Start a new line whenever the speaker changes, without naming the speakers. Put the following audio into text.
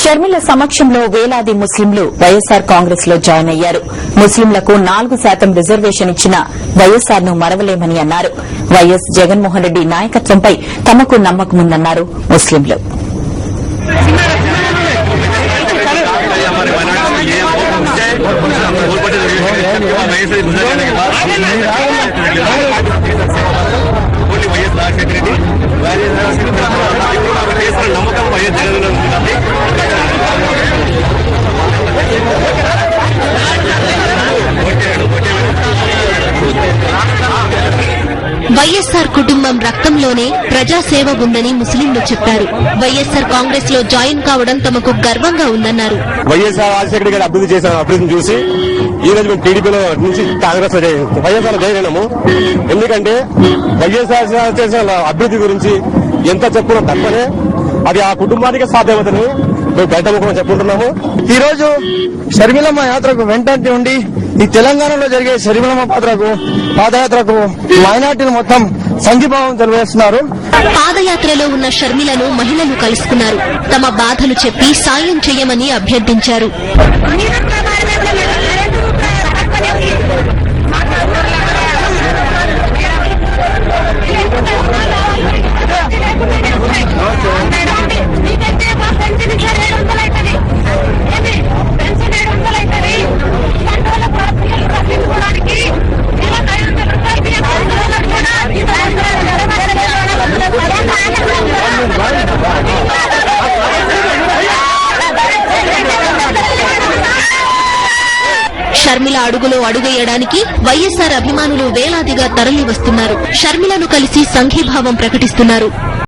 షర్మిల సమక్షంలో వేలాది ముస్లింలు వైఎస్సార్ కాంగ్రెస్ లో జాయిన్ అయ్యారు. ముస్లింలకు 4% రిజర్వేషన్ ఇచ్చిన వైఎస్సార్ ను మరవలేమని అన్నారు. వైఎస్ జగన్మోహన్ రెడ్డి నాయకత్వంపై తమకు నమ్మకముందన్నారు ముస్లింలు.
వైఎస్సార్ కుటుంబం రక్తంలోనే ప్రజాసేవ ఉందని ముస్లింలు చెప్పారు. వైఎస్సార్ కాంగ్రెస్ లో జాయిన్ కావడం తమకు గర్వంగా ఉందన్నారు.
వైఎస్ఆర్ రాజశేఖర గారు అభివృద్ధి చేసిన అభివృద్ధిని చూసి ఈ రోజు మేము టీడీపీలో నుంచి కాంగ్రెస్ లో వైఎస్ఆర్ జాయిన్ అయినాము. ఎందుకంటే వైఎస్ఆర్ చేసిన అభివృద్ధి గురించి ఎంత చెప్పుకున్నా తప్పనే అది ఆ కుటుంబానికి సాధ్యమవుతుంది మేము బయట ముఖం చెప్పుకుంటున్నాము.
ఈ రోజు షర్మిలమ్మ యాత్రకు వెంటనే ఉండి ఈ తెలంగాణలో జరిగే షర్మిలమ్మ పాదయాత్రకు మైనార్టీలు మొత్తం సంఘీభావం తెలియజేస్తున్నారు.
పాదయాత్రలో ఉన్న షర్మిలను మహిళలు కలుసుకున్నారు. తమ బాధలు చెప్పి సాయం చేయమని అభ్యర్థించారు. షర్మిల అడుగులో అడుగేయడానికి వైఎస్సార్ అభిమానులు వేలాదిగా తరలి వస్తున్నారు. షర్మిలను కలిసి సంఘీభావం ప్రకటిస్తున్నారు.